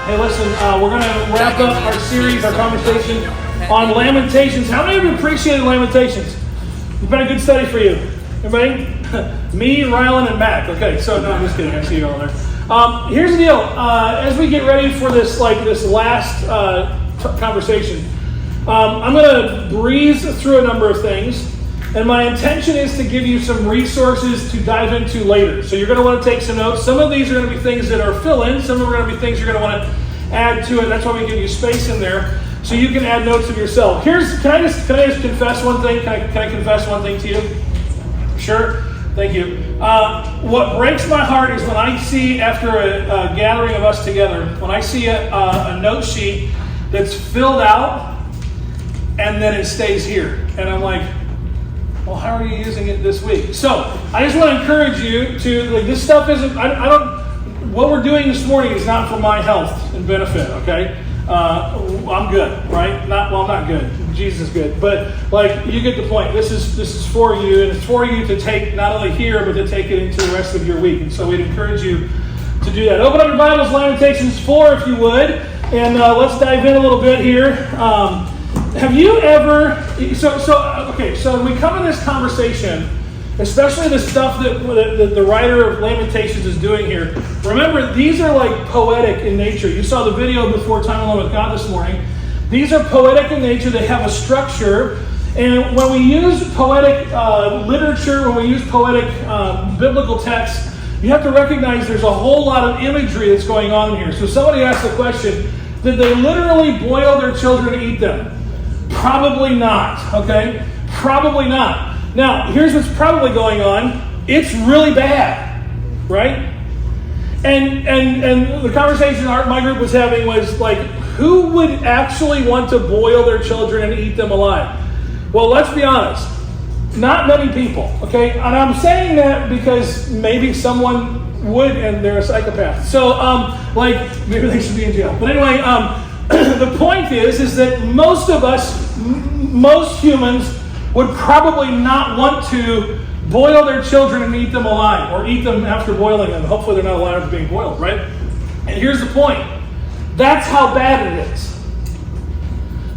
Hey, listen, we're going to wrap up our series, our conversation on Lamentations. How many of you appreciated Lamentations? It's been a good study for you. Everybody? Me, Rylan, and Mac. Okay, so no, I'm just kidding. I see you all there. Here's the deal. As we get ready for this last conversation, I'm going to breeze through a number of things. And my intention is to give you some resources to dive into later. So you're going to want to take some notes. Some of these are going to be things that are fill-in. Some of them are going to be things you're going to want to add to it. That's why we give you space in there so you can add notes of yourself. Can I just confess one thing? Can I confess one thing to you? Sure? Thank you. What breaks my heart is when I see, after a gathering of us together, when I see a note sheet that's filled out and then it stays here. And I'm like, well, how are you using it this week? So I just want to encourage you to, this stuff isn't, what we're doing this morning is not for my health and benefit, okay? I'm good, right? Not good. Jesus is good. But, you get the point. This is for you, and it's for you to take not only here, but to take it into the rest of your week. And so we'd encourage you to do that. Open up your Bibles, Lamentations 4, if you would, and let's dive in a little bit here. Have you ever, so when we come in this conversation, especially the stuff that the writer of Lamentations is doing here, remember, these are poetic in nature. You saw the video before Time Alone with God this morning. These are poetic in nature. They have a structure. And when we use poetic literature, when we use poetic biblical text, you have to recognize there's a whole lot of imagery that's going on here. So somebody asked the question, did they literally boil their children to eat them? Probably not, okay? Probably not. Now, here's what's probably going on. It's really bad, right? And the conversation my group was having was who would actually want to boil their children and eat them alive? Well, let's be honest. Not many people, okay? And I'm saying that because maybe someone would and they're a psychopath. So, maybe they should be in jail. But anyway, the point is that most of us, most humans, would probably not want to boil their children and eat them alive, or eat them after boiling them. Hopefully they're not alive after being boiled, right? And here's the point. That's how bad it is.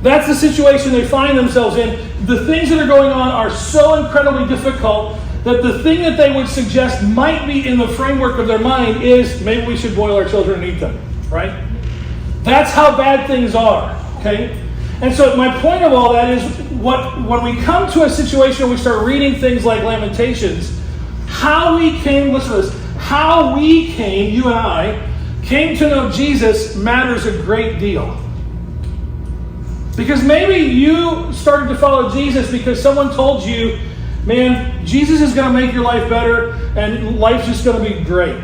That's the situation they find themselves in. The things that are going on are so incredibly difficult that the thing that they would suggest might be in the framework of their mind is maybe we should boil our children and eat them, right? That's how bad things are, okay? And so my point of all that is when we come to a situation where we start reading things like Lamentations, how we came, listen to this, how we came, you and I, came to know Jesus matters a great deal. Because maybe you started to follow Jesus because someone told you, man, Jesus is going to make your life better and life's just going to be great.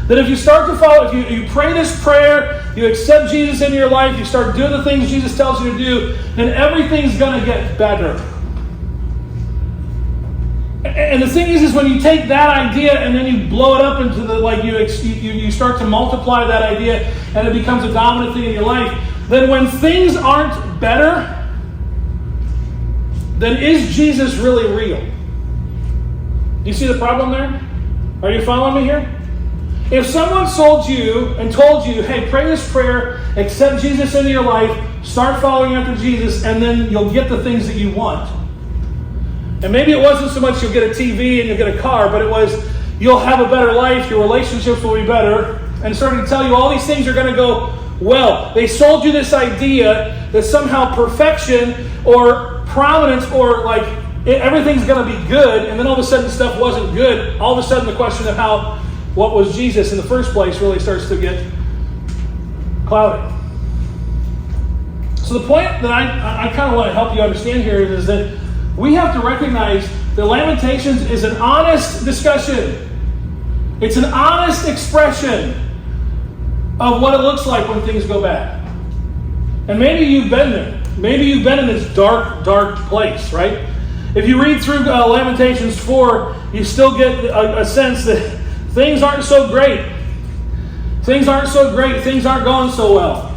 That if you start to follow, if you pray this prayer, you accept Jesus into your life, you start doing the things Jesus tells you to do, then everything's going to get better. And the thing is when you take that idea and then you blow it up into you start to multiply that idea and it becomes a dominant thing in your life, then when things aren't better, then is Jesus really real? Do you see the problem there? Are you following me here? If someone sold you and told you, hey, pray this prayer, accept Jesus into your life, start following after Jesus, and then you'll get the things that you want. And maybe it wasn't so much you'll get a TV and you'll get a car, but it was you'll have a better life, your relationships will be better, and starting to tell you all these things are going to go well. They sold you this idea that somehow perfection or prominence or everything's going to be good, and then all of a sudden stuff wasn't good. All of a sudden the question of what was Jesus in the first place really starts to get cloudy. So the point that I kind of want to help you understand here is that we have to recognize that Lamentations is an honest discussion. It's an honest expression of what it looks like when things go bad. And maybe you've been there. Maybe you've been in this dark, dark place, right? If you read through Lamentations 4, you still get a sense that things aren't so great. Things aren't so great. Things aren't going so well.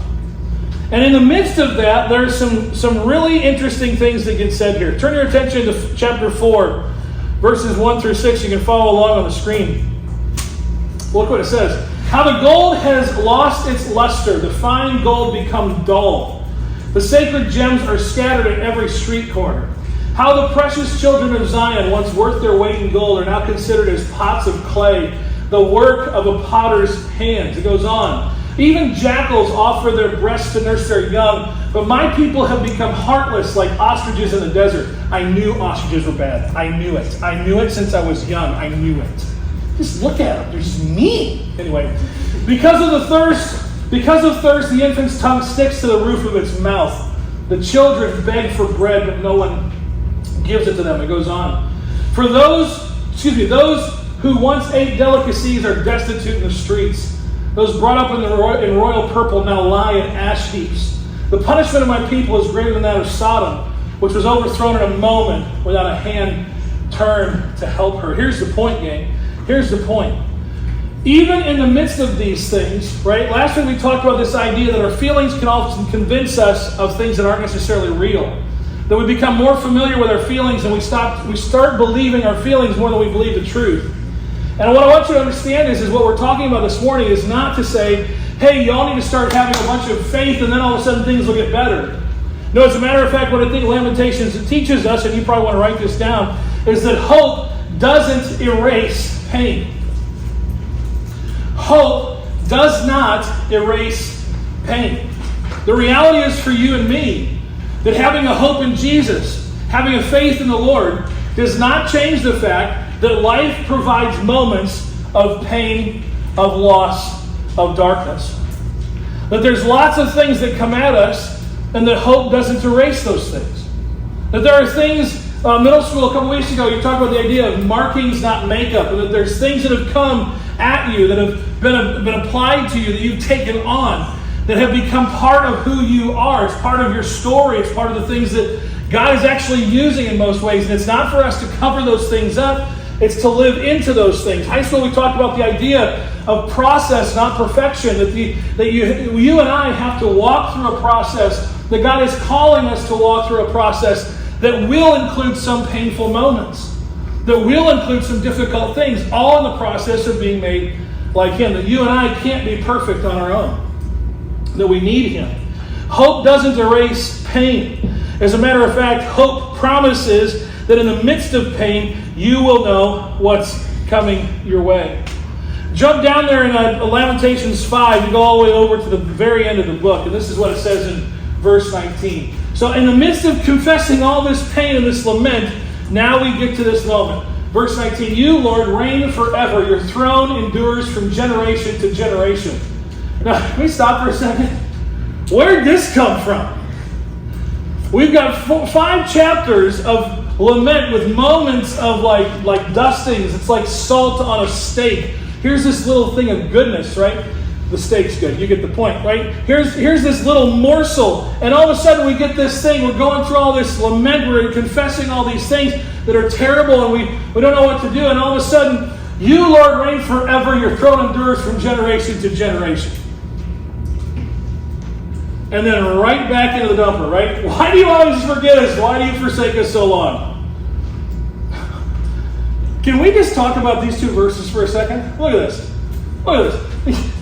And in the midst of that, there's some really interesting things that get said here. Turn your attention to chapter 4, verses 1 through 6. You can follow along on the screen. Look what it says. How the gold has lost its luster, the fine gold become dull. The sacred gems are scattered at every street corner. How the precious children of Zion, once worth their weight in gold, are now considered as pots of clay, the work of a potter's hands. It goes on. Even jackals offer their breasts to nurse their young, but my people have become heartless like ostriches in the desert. I knew ostriches were bad. I knew it. I knew it since I was young. I knew it. Just look at them. They're just mean. Anyway, because of thirst, the infant's tongue sticks to the roof of its mouth. The children beg for bread, but no one gives it to them. It goes on. For those who once ate delicacies are destitute in the streets. Those brought up in royal purple now lie in ash heaps. The punishment of my people is greater than that of Sodom, which was overthrown in a moment without a hand turned to help her. Here's the point, gang. Here's the point. Even in the midst of these things, right? Last week we talked about this idea that our feelings can often convince us of things that aren't necessarily real. That we become more familiar with our feelings and we start believing our feelings more than we believe the truth. And what I want you to understand is what we're talking about this morning is not to say, hey, y'all need to start having a bunch of faith and then all of a sudden things will get better. No, as a matter of fact, what I think Lamentations teaches us, and you probably want to write this down, is that hope doesn't erase pain. Hope does not erase pain. The reality is for you and me that having a hope in Jesus, having a faith in the Lord, does not change the fact that life provides moments of pain, of loss, of darkness. That there's lots of things that come at us and that hope doesn't erase those things. That there are things, middle school a couple weeks ago, you talked about the idea of markings, not makeup, and that there's things that have come at you, that have been applied to you, that you've taken on, that have become part of who you are. It's part of your story. It's part of the things that God is actually using in most ways. And it's not for us to cover those things up. It's to live into those things. High school, we talked about the idea of process, not perfection. That you and I have to walk through a process, that God is calling us to walk through a process that will include some painful moments, that will include some difficult things, all in the process of being made like Him. That you and I can't be perfect on our own, that we need Him. Hope doesn't erase pain. As a matter of fact, hope promises that in the midst of pain, you will know what's coming your way. Jump down there in Lamentations 5, you go all the way over to the very end of the book, and this is what it says in verse 19. So in the midst of confessing all this pain and this lament, now we get to this moment. Verse 19, you, Lord, reign forever. Your throne endures from generation to generation. Now, can we stop for a second? Where did this come from? We've got 5 chapters of lament with moments of like dustings. It's like salt on a steak. Here's this little thing of goodness, right? The steak's good. You get the point, right? Here's this little morsel. And all of a sudden we get this thing. We're going through all this lament. We're confessing all these things that are terrible and we don't know what to do. And all of a sudden, you, Lord, reign forever. Your throne endures from generation to generation. And then right back into the dumper, right? Why do you always forget us? Why do you forsake us so long? Can we just talk about these 2 verses for a second? Look at this. Look at this.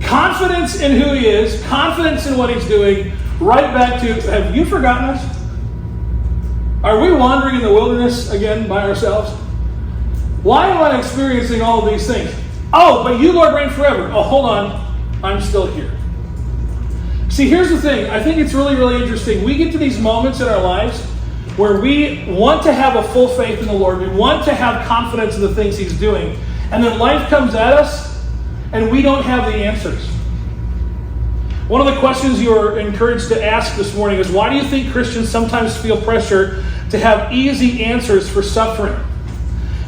Confidence in who He is, confidence in what He's doing, right back to, have you forgotten us? Are we wandering in the wilderness again by ourselves? Why am I experiencing all of these things? Oh, but you, Lord, reign forever. Oh, hold on. I'm still here. See, here's the thing. I think it's really, really interesting. We get to these moments in our lives where we want to have a full faith in the Lord. We want to have confidence in the things He's doing. And then life comes at us and we don't have the answers. One of the questions you are encouraged to ask this morning is, why do you think Christians sometimes feel pressure to have easy answers for suffering?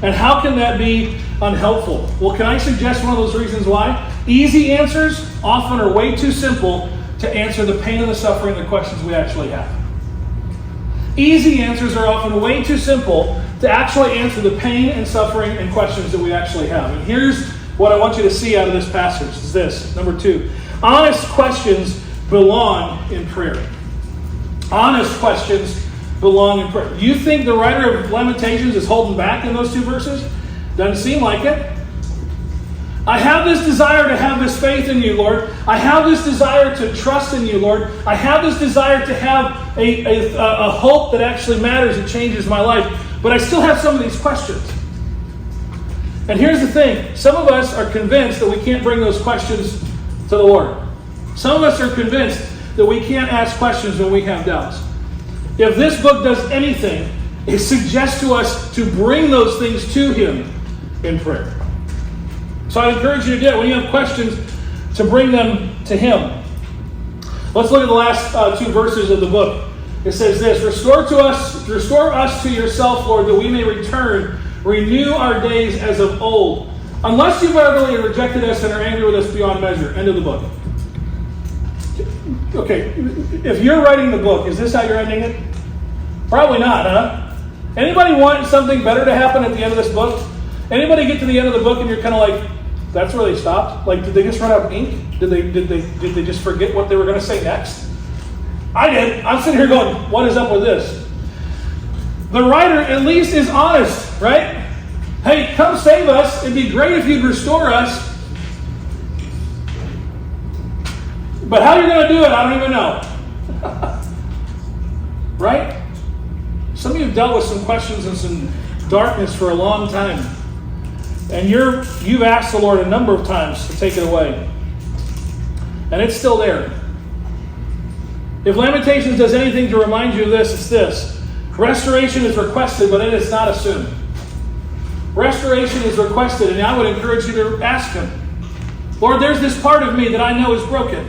And how can that be unhelpful? Well, can I suggest one of those reasons why? Easy answers often are way too simple to answer the pain and the suffering and the questions we actually have. Easy answers are often way too simple to actually answer the pain and suffering and questions that we actually have. And here's what I want you to see out of this passage is this. Number 2, honest questions belong in prayer. Honest questions belong in prayer. You think the writer of Lamentations is holding back in those 2 verses? Doesn't seem like it. I have this desire to have this faith in you, Lord. I have this desire to trust in you, Lord. I have this desire to have a hope that actually matters and changes my life. But I still have some of these questions. And here's the thing. Some of us are convinced that we can't bring those questions to the Lord. Some of us are convinced that we can't ask questions when we have doubts. If this book does anything, it suggests to us to bring those things to Him in prayer. So I encourage you to do it. When you have questions, to bring them to Him. Let's look at the last two verses of the book. It says this, restore us to yourself, Lord, that we may return. Renew our days as of old. Unless you've utterly rejected us and are angry with us beyond measure. End of the book. Okay, if you're writing the book, is this how you're ending it? Probably not, huh? Anybody want something better to happen at the end of this book? Anybody get to the end of the book and you're kind of like, that's where they stopped? Like, did they just run out of ink? Did they just forget what they were going to say next? I did. I'm sitting here going, what is up with this? The writer at least is honest, right? Hey, come save us. It'd be great if you'd restore us. But how you're going to do it, I don't even know. Right? Some of you have dealt with some questions and some darkness for a long time. And you've asked the Lord a number of times to take it away. And it's still there. If Lamentations does anything to remind you of this, it's this. Restoration is requested, but it is not assumed. Restoration is requested, and I would encourage you to ask Him. Lord, there's this part of me that I know is broken.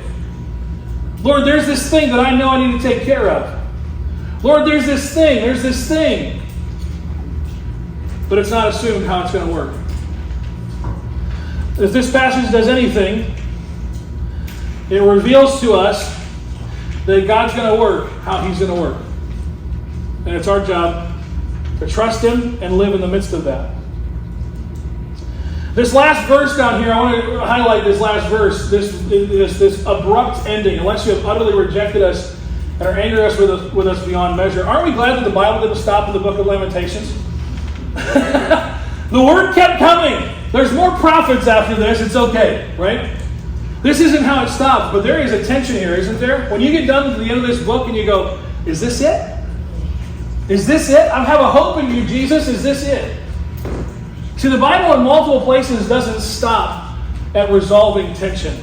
Lord, there's this thing that I know I need to take care of. Lord, there's this thing. But it's not assumed how it's going to work. If this passage does anything, it reveals to us that God's going to work how He's going to work. And it's our job to trust Him and live in the midst of that. This last verse down here, I want to highlight this last verse, this abrupt ending. Unless you have utterly rejected us and are angry with us beyond measure. Aren't we glad that the Bible didn't stop in the book of Lamentations? The word kept coming. There's more prophets after this. It's okay, right? This isn't how it stops, but there is a tension here, isn't there? When you get done to the end of this book and you go, is this it? Is this it? I have a hope in you, Jesus. Is this it? See, the Bible in multiple places doesn't stop at resolving tension.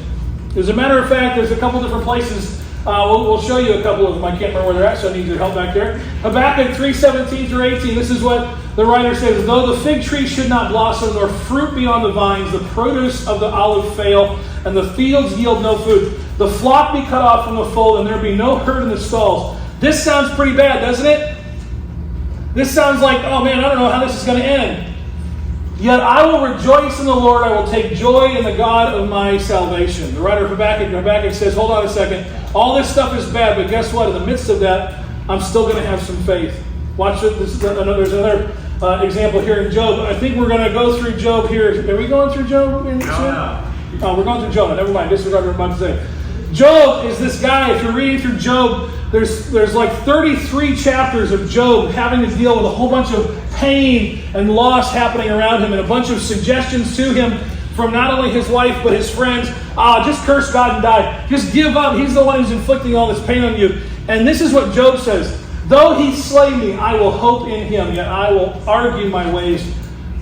As a matter of fact, there's a couple different places. We'll show you a couple of them. I can't remember where they're at, so I need your help back there. Habakkuk 3:17 through 18. This is what the writer says. Though the fig tree should not blossom, nor fruit be on the vines, the produce of the olive fail, and the fields yield no food, the flock be cut off from the fold, and there be no herd in the stalls. This sounds pretty bad, doesn't it? This sounds like, oh man, I don't know how this is going to end. Yet I will rejoice in the Lord. I will take joy in the God of my salvation. The writer of Habakkuk says, hold on a second. All this stuff is bad, but guess what? In the midst of that, I'm still going to have some faith. Watch it. There's another example here in Job. I think we're going to go through Job here. Are we going through Job? Oh, we're going through Job. Never mind. Disregard what I'm about to say. Job is this guy. If you're reading through Job, there's like 33 chapters of Job having to deal with a whole bunch of pain and loss happening around him and a bunch of suggestions to him from not only his wife but his friends. Just curse God and die. Just give up. He's the one who's inflicting all this pain on you. And this is what Job says. Though he slay me, I will hope in him, yet I will argue my ways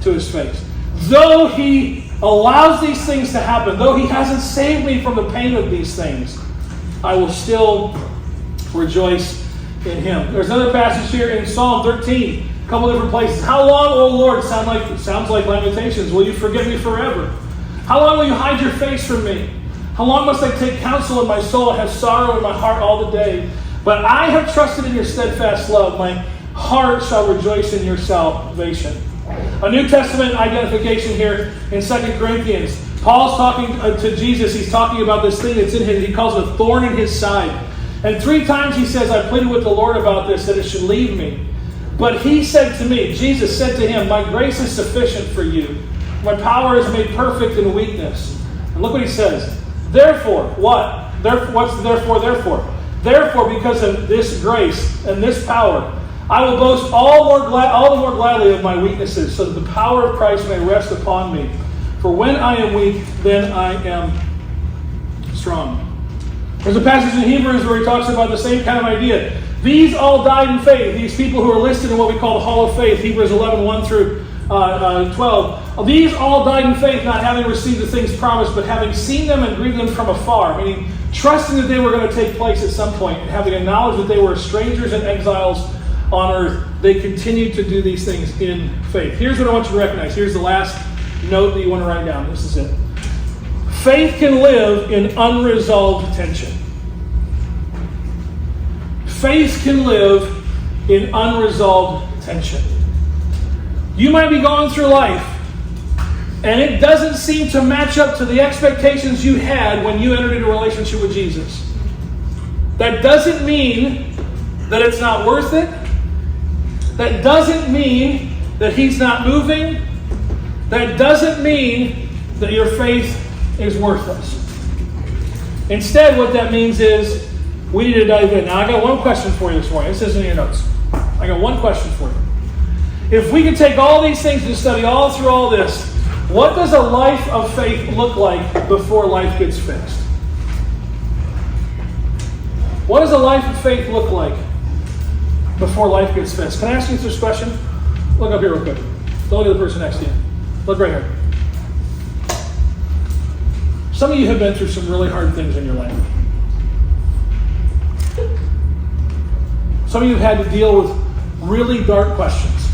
to his face. Though he allows these things to happen, though he hasn't saved me from the pain of these things, I will still rejoice in him. There's another passage here in Psalm 13, a couple different places. How long, O Lord, sounds like Lamentations, will you forget me forever? How long will you hide your face from me? How long must I take counsel in my soul and have sorrow in my heart all the day? But I have trusted in your steadfast love. My heart shall rejoice in your salvation. A New Testament identification here in 2 Corinthians. Paul's talking to Jesus. He's talking about this thing that's in him. He calls it a thorn in his side. And 3 times he says, I pleaded with the Lord about this, that it should leave me. But he said to me, Jesus said to him, my grace is sufficient for you. My power is made perfect in weakness. And look what he says. Therefore, what? What's the therefore? Therefore, because of this grace and this power, I will boast all the more gladly of my weaknesses, so that the power of Christ may rest upon me. For when I am weak, then I am strong. There's a passage in Hebrews where he talks about the same kind of idea. These all died in faith. These people who are listed in what we call the Hall of Faith, Hebrews 11, 1 through 12. These all died in faith, not having received the things promised, but having seen them and greeted them from afar, meaning trusting that they were going to take place at some point, and having acknowledged that they were strangers and exiles on earth, they continued to do these things in faith. Here's what I want you to recognize. Here's the last note that you want to write down. This is it. Faith can live in unresolved tension. Faith can live in unresolved tension. You might be going through life, and it doesn't seem to match up to the expectations you had when you entered into a relationship with Jesus. That doesn't mean that it's not worth it. That doesn't mean that He's not moving. That doesn't mean that your faith is worthless. Instead, what that means is we need to dive in. Now, I got one question for you this morning. This isn't in your notes. I got one question for you. If we can take all these things and study all through all this, what does a life of faith look like before life gets fixed? What does a life of faith look like before life gets fixed? Can I ask you this question? Look up here real quick. Don't look at the person next to you. Look right here. Some of you have been through some really hard things in your life. Some of you have had to deal with really dark questions.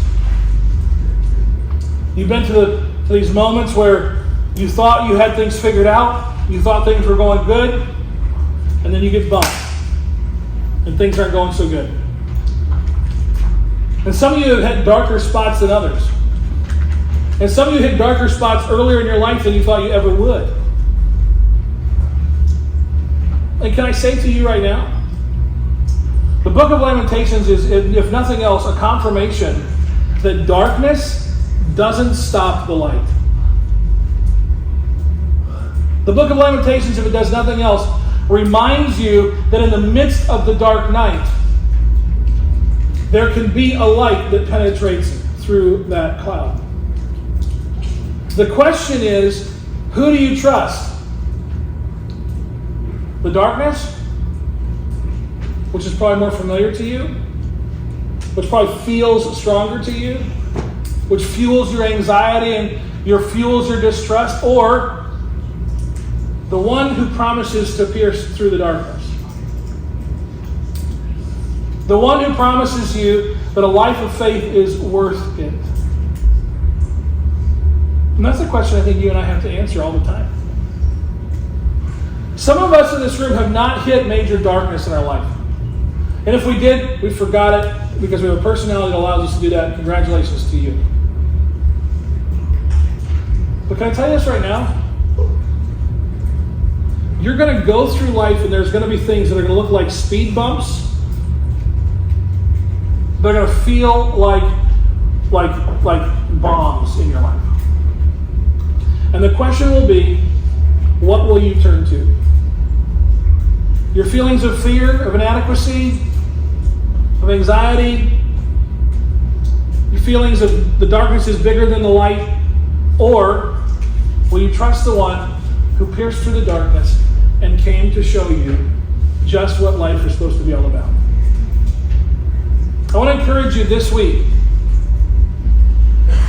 You've been to these moments where you thought you had things figured out, you thought things were going good, and then you get bumped, and things aren't going so good. And some of you have had darker spots than others. And some of you hit darker spots earlier in your life than you thought you ever would. And can I say to you right now, the book of Lamentations is, if nothing else, a confirmation that darkness doesn't stop the light. The book of Lamentations, if it does nothing else, reminds you that in the midst of the dark night, there can be a light that penetrates through that cloud. The question is, who do you trust? The darkness, which is probably more familiar to you, which probably feels stronger to you, which fuels your anxiety and fuels your distrust, or the one who promises to pierce through the darkness? The one who promises you that a life of faith is worth it. And that's the question I think you and I have to answer all the time. Some of us in this room have not hit major darkness in our life. And if we did, we forgot it because we have a personality that allows us to do that. Congratulations to you. But can I tell you this right now? You're going to go through life and there's going to be things that are going to look like speed bumps. They're going to feel like bombs in your life. And the question will be, what will you turn to? Your feelings of fear, of inadequacy, of anxiety, your feelings of the darkness is bigger than the light, or will you trust the one who pierced through the darkness and came to show you just what life is supposed to be all about? I want to encourage you this week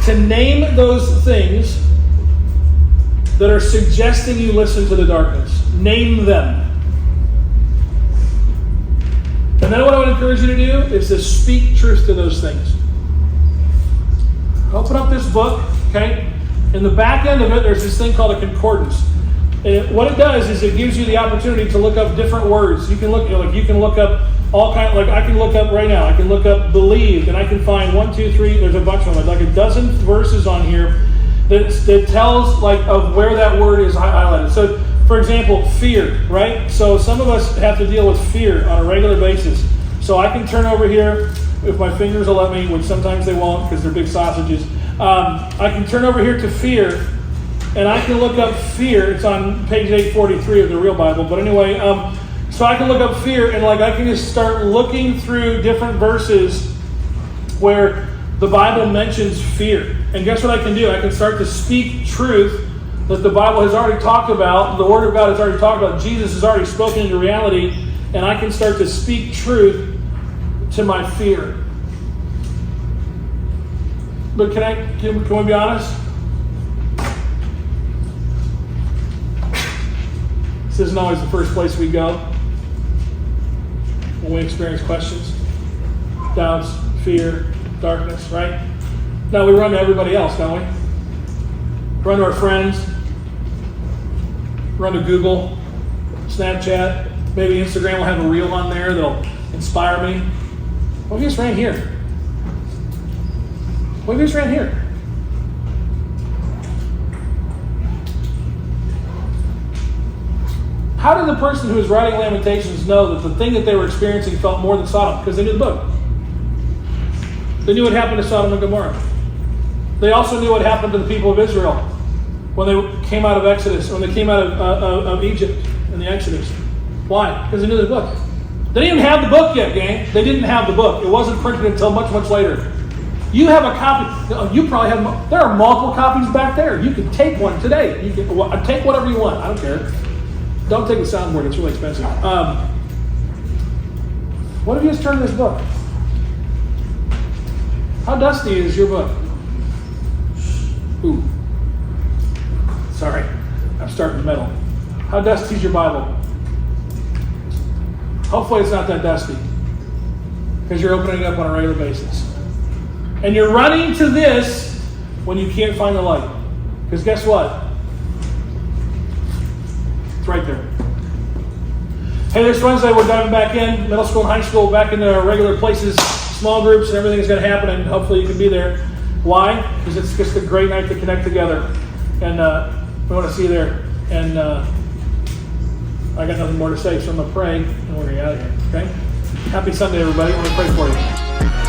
to name those things that are suggesting you listen to the darkness. Name them. And then what I would encourage you to do is to speak truth to those things. Open up this book, okay? In the back end of it, there's this thing called a concordance. And what it does is it gives you the opportunity to look up different words. You can look up all kind. Like I can look up right now. I can look up believed, and I can find 1, 2, 3. There's a bunch of them. Like a dozen verses on here that tells of where that word is highlighted. So, for example, fear, right? So some of us have to deal with fear on a regular basis. So I can turn over here, if my fingers will let me, which sometimes they won't because they're big sausages. I can turn over here to fear, and I can look up fear. It's on page 843 of the Real Bible. But anyway, so I can look up fear, and I can just start looking through different verses where the Bible mentions fear. And guess what I can do? I can start to speak truth that the Bible has already talked about, the Word of God has already talked about, Jesus has already spoken into reality, and I can start to speak truth to my fear. But can we be honest? This isn't always the first place we go when we experience questions, doubts, fear, darkness, right? Now we run to everybody else, don't we? Run to our friends, run to Google, Snapchat, maybe Instagram will have a reel on there that'll inspire me. What if you just ran here? What if you just ran here? How did the person who was writing Lamentations know that the thing that they were experiencing felt more than Sodom? Because they knew the book. They knew what happened to Sodom and Gomorrah. They also knew what happened to the people of Israel when they came out of Exodus, when they came out of Egypt in the Exodus. Why? Because they knew the book. They didn't even have the book yet, gang. They didn't have the book. It wasn't printed until much, much later. You have a copy. You probably have. There are multiple copies back there. You can take one today. You can take whatever you want. I don't care. Don't take the soundboard. It's really expensive. What if you just turn this book? How dusty is your book? Ooh. Sorry. I'm starting metal. How dusty is your Bible? Hopefully it's not that dusty. Because you're opening it up on a regular basis. And you're running to this when you can't find the light. Because guess what? It's right there. Hey, this Wednesday we're diving back in, middle school and high school, back into our regular places, small groups, and everything's going to happen, and hopefully you can be there. Why? Because it's just a great night to connect together. And we want to see you there. And I got nothing more to say, so I'm going to pray, and we're going to get out of here. Okay? Happy Sunday, everybody. I'm going to pray for you.